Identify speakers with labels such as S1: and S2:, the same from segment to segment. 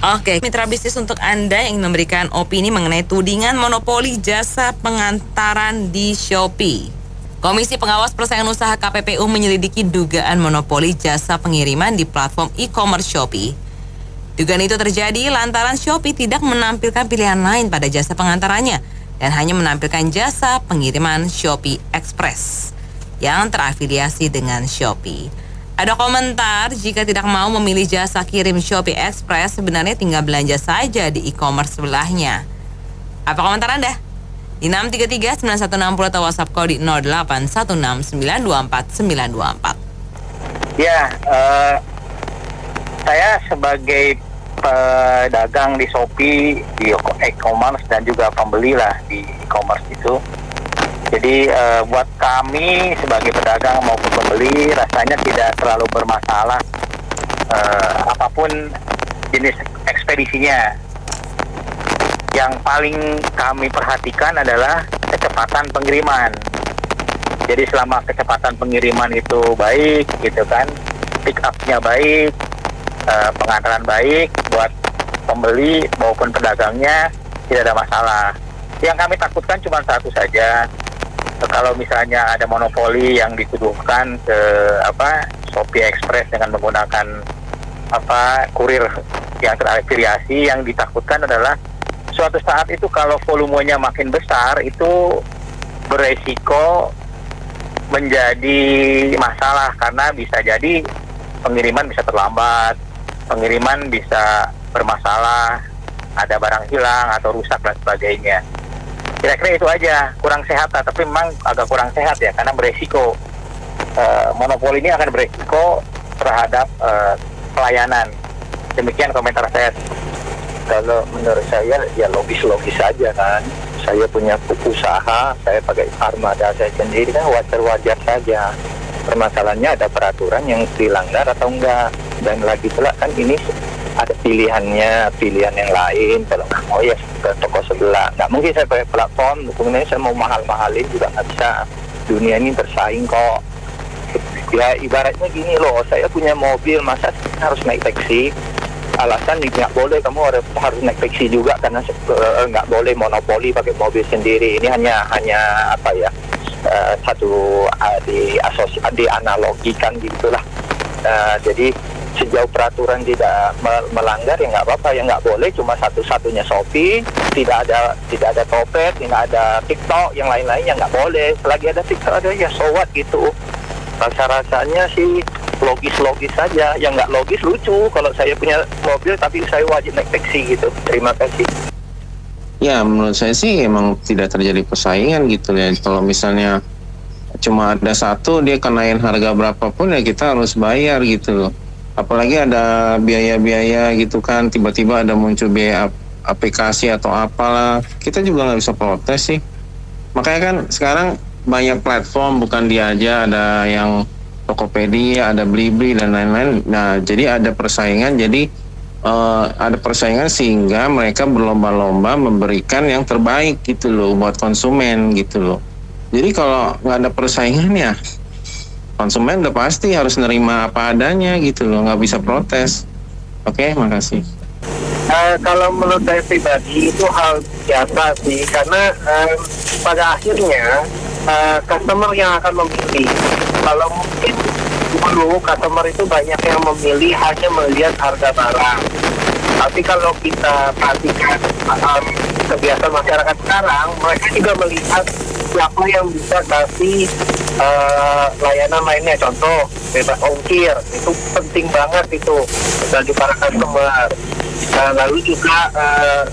S1: Oke, mitra bisnis untuk Anda yang ingin memberikan opini mengenai tudingan monopoli jasa pengantaran di Shopee. Komisi Pengawas Persaingan Usaha KPPU menyelidiki dugaan monopoli jasa pengiriman di platform e-commerce Shopee. Dugaan itu terjadi lantaran Shopee tidak menampilkan pilihan lain pada jasa pengantarannya dan hanya menampilkan jasa pengiriman Shopee Express yang terafiliasi dengan Shopee. Ada komentar, jika tidak mau memilih jasa kirim Shopee Express, sebenarnya tinggal belanja saja di e-commerce sebelahnya. Apa komentar Anda? Di 633-9160 atau WhatsApp kode 0816924924.
S2: Ya, saya sebagai pedagang di Shopee, di e-commerce dan juga pembeli lah di e-commerce itu. Jadi buat kami sebagai pedagang maupun pembeli rasanya tidak terlalu bermasalah apapun jenis ekspedisinya. Yang paling kami perhatikan adalah kecepatan pengiriman. Jadi selama kecepatan pengiriman itu baik gitu kan, pick up-nya baik, pengantaran baik buat pembeli maupun pedagangnya tidak ada masalah. Yang kami takutkan cuma satu saja. Kalau misalnya ada monopoli yang dituduhkan ke Shopee Express dengan menggunakan kurir yang terafiliasi, yang ditakutkan adalah suatu saat itu kalau volumenya makin besar itu beresiko menjadi masalah karena bisa jadi pengiriman bisa terlambat, pengiriman bisa bermasalah, ada barang hilang atau rusak dan sebagainya. Kira-kira itu aja, kurang sehat, tapi memang agak kurang sehat ya, karena beresiko. Monopoli ini akan beresiko terhadap pelayanan. Demikian komentar saya.
S3: Kalau menurut saya ya logis-logis saja kan. Saya punya usaha, saya pakai armada saya sendiri kan wajar-wajar saja. Permasalahannya ada peraturan yang dilanggar atau enggak. Dan lagi pula kan ini ada pilihan yang lain. Kalau nggak mau ya ke toko sebelah. Nggak mungkin saya pakai platform, kemudian saya mau mahal-mahalin juga nggak bisa. Dunia ini bersaing kok. Ya ibaratnya gini loh, saya punya mobil, masa harus naik taksi? Alasan nggak boleh, kamu harus naik taksi juga karena nggak boleh monopoli pakai mobil sendiri. Ini hanya dianalogikan gitulah. Jadi sejauh peraturan tidak melanggar ya nggak apa-apa, ya nggak boleh cuma satu-satunya Shopee, tidak ada Topet, tidak ada TikTok, yang lain-lain yang nggak boleh. Selagi ada TikTok ada ya so what gitu. Rasa-rasanya sih logis-logis saja, yang nggak logis lucu kalau saya punya mobil tapi saya wajib naik taksi gitu. Terima kasih.
S4: Ya menurut saya sih emang tidak terjadi persaingan gitu ya. Kalau misalnya cuma ada satu dia kenain harga berapapun ya kita harus bayar gitu loh. Apalagi ada biaya-biaya gitu kan, tiba-tiba ada muncul biaya aplikasi atau apalah, kita juga nggak bisa protes sih. Makanya kan sekarang banyak platform, bukan dia aja, ada yang Tokopedia, ada Blibli dan lain-lain. Nah jadi ada persaingan, ada persaingan sehingga mereka berlomba-lomba memberikan yang terbaik gitu loh buat konsumen gitu loh. Jadi kalau nggak ada persaingan ya konsumen udah pasti harus nerima apa adanya gitu loh, nggak bisa protes. Oke, makasih.
S3: Kalau menurut saya pribadi itu hal biasa sih, karena pada akhirnya customer yang akan memilih. Kalau mungkin dulu customer itu banyak yang memilih hanya melihat harga barang. Tapi kalau kita perhatikan kebiasaan masyarakat sekarang, mereka juga melihat siapa yang bisa kasih layanan lainnya. Contoh bebas ongkir, itu penting banget itu bagi para customer. Lalu juga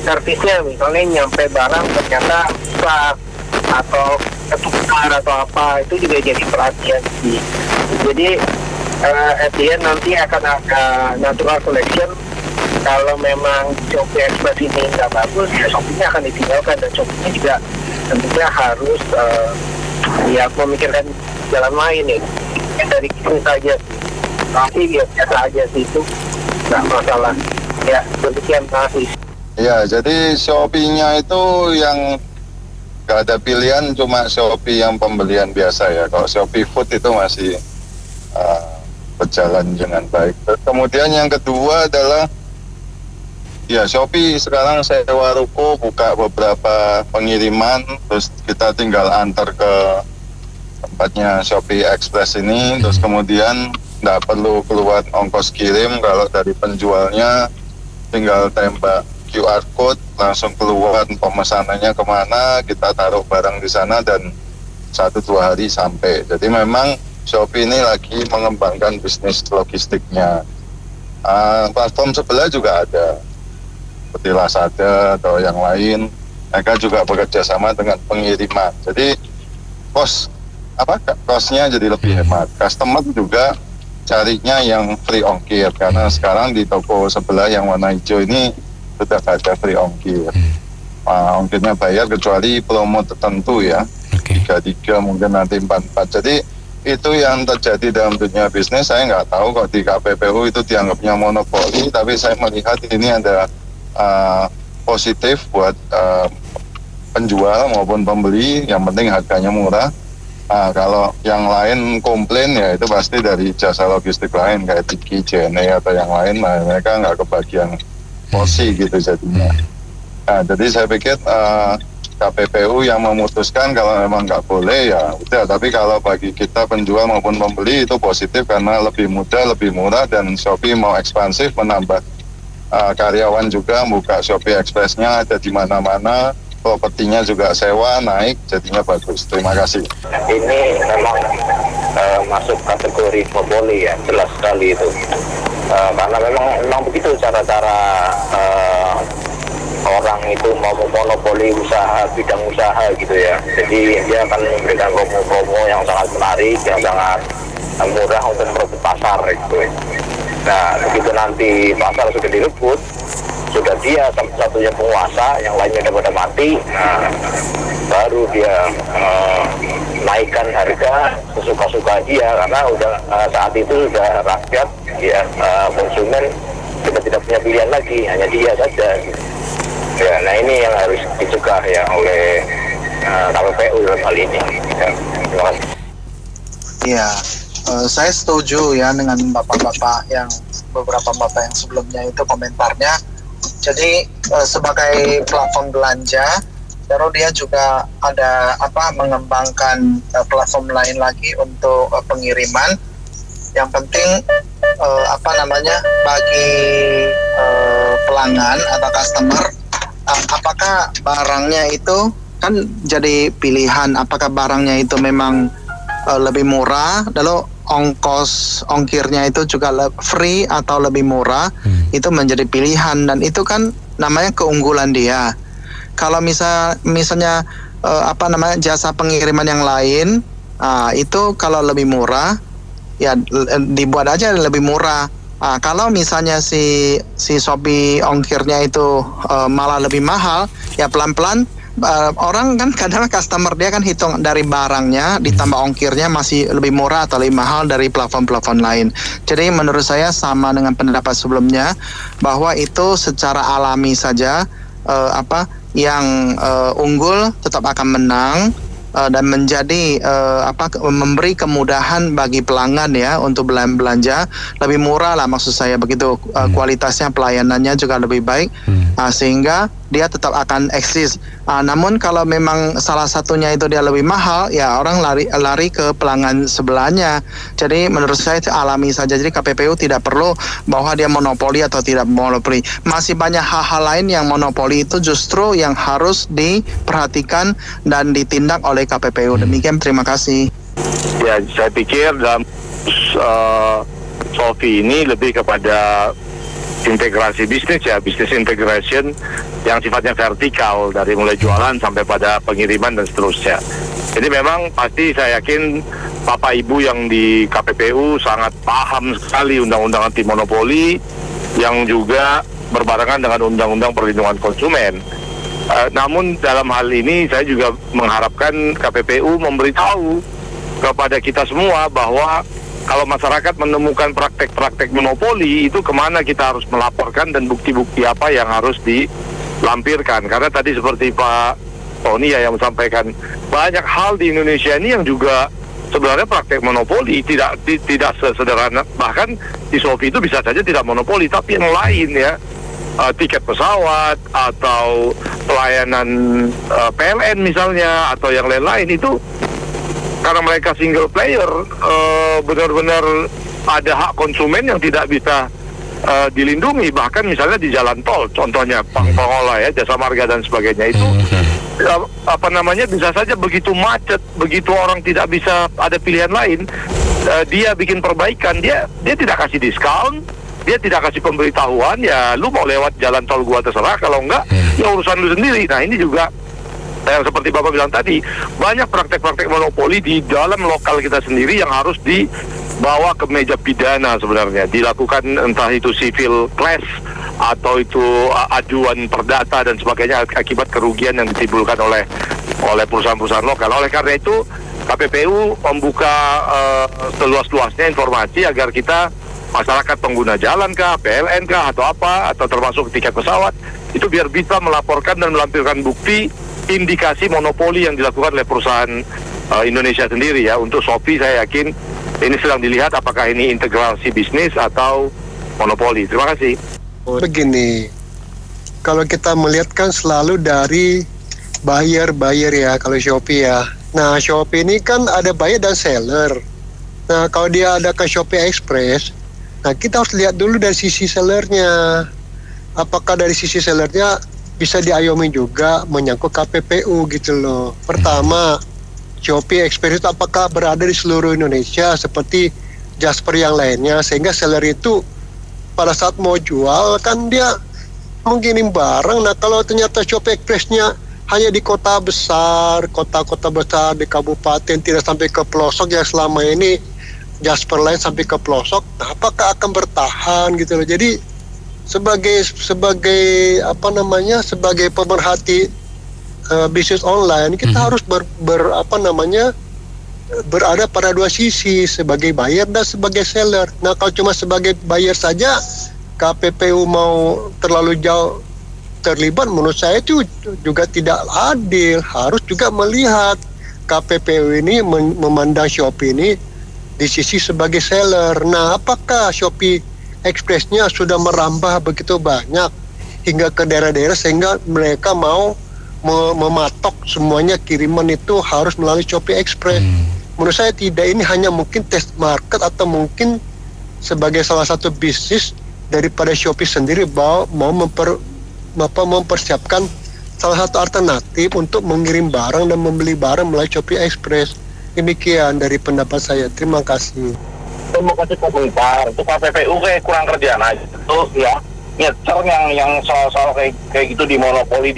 S3: servisnya, misalnya nyampe barang ternyata rusak atau ketukar atau apa, itu juga jadi perhatian sih. Jadi at the end nanti akan ada natural selection. Kalau memang Shopee Express ini nggak bagus, ya Shopee-nya akan ditinggalkan, dan Shopee-nya juga tentunya harus memikirkan jalan lain ya. Yang dari itu saja, tapi ya biasa aja sih, itu nggak masalah. Ya demikian, kasih.
S5: Ya, jadi Shopee-nya itu yang nggak ada pilihan, cuma Shopee yang pembelian biasa ya. Kalau Shopee Food itu masih berjalan dengan baik. Kemudian yang kedua adalah Ya, Shopee sekarang sewa ruko, buka beberapa pengiriman, terus kita tinggal antar ke tempatnya Shopee Express ini, terus kemudian nggak perlu keluar ongkos kirim. Kalau dari penjualnya tinggal tembak QR code, langsung keluar pemesanannya kemana, kita taruh barang di sana dan 1-2 hari sampai. Jadi memang Shopee ini lagi mengembangkan bisnis logistiknya. Platform sebelah juga ada, seperti Lazada atau yang lain. Mereka juga bekerja sama dengan pengiriman. Jadi kosnya jadi lebih hemat. Customer juga carinya yang free ongkir, karena sekarang di toko sebelah yang warna hijau ini sudah ada free ongkir. Ongkirnya bayar kecuali promo tertentu ya. 33 mungkin nanti 44. Jadi itu yang terjadi dalam dunia bisnis. Saya nggak tahu kok di KPPU itu dianggapnya monopoli, tapi saya melihat ini ada positif buat penjual maupun pembeli. Yang penting harganya murah. Kalau yang lain komplain ya itu pasti dari jasa logistik lain kayak Tiki, JNE atau yang lain. Mereka nggak kebagian porsi gitu jadinya. Jadi saya pikir KPPU yang memutuskan kalau memang nggak boleh ya udah. Tapi kalau bagi kita penjual maupun pembeli itu positif karena lebih mudah, lebih murah, dan Shopee mau ekspansif menambah karyawan juga, buka Shopee Express-nya ada di mana-mana, propertinya juga sewa naik, jadinya bagus. Terima kasih.
S3: Ini memang masuk kategori monopoli ya, jelas sekali itu. Karena memang begitu cara-cara orang itu mau monopoli usaha, bidang usaha gitu ya. Jadi dia akan memberikan promo-promo yang sangat menarik, yang sangat murah untuk merebut pasar gitu. Nah, begitu nanti pasar sudah direbut, sudah dia satu-satunya penguasa, yang lainnya udah pada mati, nah baru dia naikkan harga sesuka-suka dia, karena udah saat itu sudah rakyat ya, konsumen sudah tidak punya pilihan lagi, hanya dia saja gitu. Ya, nah ini yang harus dicegah ya oleh KPPU dalam hal ini. Ya, terima kasih.
S6: Iya, saya setuju ya dengan bapak-bapak yang beberapa bapak yang sebelumnya itu komentarnya. Jadi sebagai platform belanja, baru dia juga ada mengembangkan platform lain lagi untuk pengiriman. Yang penting bagi pelanggan atau customer, apakah barangnya itu kan jadi pilihan, apakah barangnya itu memang lebih murah, lalu ongkirnya itu juga free atau lebih murah, itu menjadi pilihan, dan itu kan namanya keunggulan dia. Kalau misalnya jasa pengiriman yang lain, itu kalau lebih murah ya dibuat aja lebih murah. Kalau misalnya si Shopee ongkirnya itu malah lebih mahal, ya pelan-pelan orang kan kadang customer dia kan hitung dari barangnya ditambah ongkirnya masih lebih murah atau lebih mahal dari platform-platform lain. Jadi menurut saya sama dengan pendapat sebelumnya, bahwa itu secara alami saja yang unggul tetap akan menang. Dan menjadi memberi kemudahan bagi pelanggan ya untuk belanja lebih murah lah, maksud saya begitu. Kualitasnya, pelayanannya juga lebih baik, sehingga dia tetap akan eksis. Namun kalau memang salah satunya itu dia lebih mahal, ya orang lari ke pelanggan sebelahnya. Jadi menurut saya itu alami saja. Jadi KPPU tidak perlu bahwa dia monopoli atau tidak monopoli. Masih banyak hal-hal lain yang monopoli itu justru yang harus diperhatikan dan ditindak oleh KPPU. Demikian, terima kasih.
S7: Ya, saya pikir dalam Shopee ini lebih kepada integrasi bisnis ya, bisnis integration yang sifatnya vertikal, dari mulai jualan sampai pada pengiriman dan seterusnya. Jadi memang pasti saya yakin Bapak Ibu yang di KPPU sangat paham sekali undang-undang anti monopoli yang juga berbarengan dengan undang-undang perlindungan konsumen. Namun dalam hal ini saya juga mengharapkan KPPU memberitahu kepada kita semua bahwa kalau masyarakat menemukan praktek-praktek monopoli, itu kemana kita harus melaporkan dan bukti-bukti apa yang harus dilampirkan. Karena tadi seperti Pak Tony yang sampaikan, banyak hal di Indonesia ini yang juga sebenarnya praktek monopoli, tidak sesederhana. Bahkan di Shopee itu bisa saja tidak monopoli, tapi yang lain ya, tiket pesawat atau pelayanan PLN misalnya atau yang lain-lain itu karena mereka single player benar-benar ada hak konsumen yang tidak bisa dilindungi. Bahkan misalnya di jalan tol contohnya pengelola ya jasa marga dan sebagainya itu bisa saja begitu macet, begitu orang tidak bisa ada pilihan lain, dia bikin perbaikan, dia tidak kasih diskon, dia tidak kasih pemberitahuan, ya lu mau lewat jalan tol gua terserah, kalau enggak ya urusan lu sendiri. Nah ini juga yang seperti Bapak bilang tadi, banyak praktek-praktek monopoli di dalam lokal kita sendiri yang harus dibawa ke meja pidana sebenarnya, dilakukan entah itu civil class atau itu aduan perdata dan sebagainya akibat kerugian yang ditimbulkan oleh perusahaan-perusahaan lokal. Oleh karena itu KPPU membuka seluas-luasnya informasi agar kita masyarakat pengguna jalan kah, PLN kah, atau apa, atau termasuk tiket pesawat, itu biar bisa melaporkan dan melampirkan bukti indikasi monopoli yang dilakukan oleh perusahaan Indonesia sendiri ya. Untuk Shopee saya yakin ini sedang dilihat apakah ini integrasi bisnis atau monopoli. Terima kasih.
S8: Begini, kalau kita melihat kan selalu dari buyer ya kalau Shopee ya. Nah Shopee ini kan ada buyer dan seller. Nah kalau dia ada ke Shopee Express, nah kita harus lihat dulu dari sisi sellernya. Apakah dari sisi sellernya bisa diayomi juga menyangkut KPPU gitu loh. Pertama, Shopee Express itu apakah berada di seluruh Indonesia seperti Jasper yang lainnya, sehingga seller itu pada saat mau jual kan dia mengirim barang. Nah kalau ternyata Shopee Express-nya hanya di kota besar, kota-kota besar di kabupaten, tidak sampai ke pelosok yang selama ini Jasper lain sampai ke pelosok, nah, apakah akan bertahan gitu loh. Jadi sebagai pemerhati bisnis online, kita harus berada pada dua sisi, sebagai buyer dan sebagai seller. Nah kalau cuma sebagai buyer saja KPPU mau terlalu jauh terlibat, menurut saya itu juga tidak adil. Harus juga melihat KPPU ini memandang Shopee ini di sisi sebagai seller. Nah apakah Shopee Express-nya sudah merambah begitu banyak hingga ke daerah-daerah sehingga mereka mau mematok semuanya kiriman itu harus melalui Shopee Express? Menurut saya tidak. Ini hanya mungkin test market atau mungkin sebagai salah satu bisnis daripada Shopee sendiri mau mempersiapkan salah satu alternatif untuk mengirim barang dan membeli barang melalui Shopee Express. Demikian dari pendapat saya. Terima kasih.
S3: Saya mau kasih komentar, itu KPPU kayak kurang kerjaan aja tuh ya, nyecer yang soal kayak gitu di monopoli.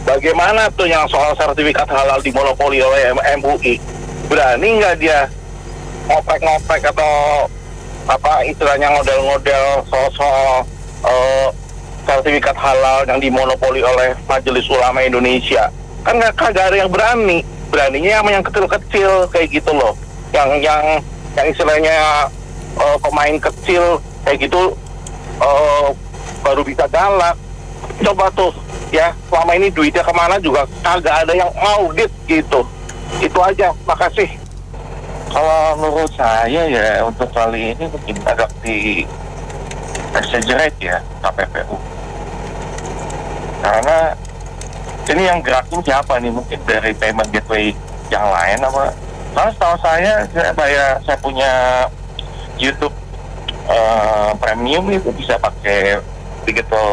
S3: Bagaimana tuh yang soal sertifikat halal dimonopoli oleh MUI? Berani nggak dia ngopek atau apa istilahnya ngodel soal sertifikat halal yang dimonopoli oleh Majelis Ulama Indonesia? Kan kagak ada yang berani. Beraninya yang kecil-kecil kayak gitu loh, yang istilahnya pemain kecil kayak gitu baru bisa galak. Coba tuh ya, selama ini duitnya kemana juga kagak ada yang audit gitu. Itu aja, makasih.
S2: Kalau menurut saya ya untuk kali ini mungkin agak di exaggerate ya KPPU, karena ini yang gerakin siapa nih? Mungkin dari payment gateway yang lain apa? Karena setahu saya punya YouTube premium itu bisa pakai digital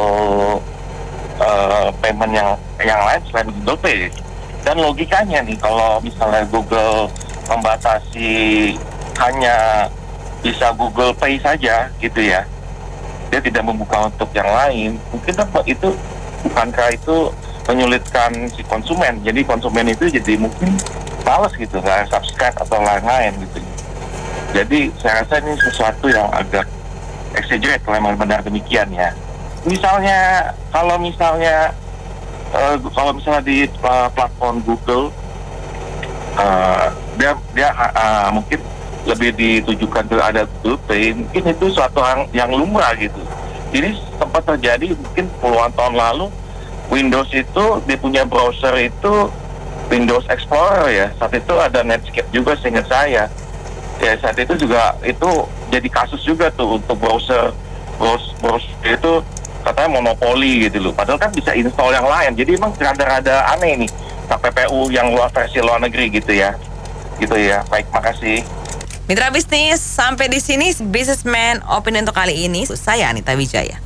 S2: payment yang lain selain Google Pay. Dan logikanya nih, kalau misalnya Google membatasi hanya bisa Google Pay saja gitu ya, dia tidak membuka untuk yang lain, mungkin itu bukankah itu menyulitkan si konsumen? Jadi konsumen itu jadi mungkin males gitu, nggak subscribe atau lain-lain gitu. Jadi saya rasa ini sesuatu yang agak exaggerate kalau memang benar demikian ya. Misalnya kalau misalnya di platform Google dia mungkin lebih ditujukan ke ada Google Pay, mungkin itu suatu yang lumrah gitu. Jadi sempat terjadi mungkin puluhan tahun lalu, Windows itu dia punya browser itu Windows Explorer ya, saat itu ada Netscape juga seingat saya ya. Saat itu juga itu jadi kasus juga tuh untuk browser itu kata
S9: katanya monopoli gitu loh. Padahal kan bisa install yang lain. Jadi emang rada-rada aneh nih KPPU yang versi luar negeri gitu ya. Gitu ya. Baik, makasih.
S1: Mitra bisnis, sampai di sini Businessman Opinion untuk kali ini. Saya Anita Wijaya.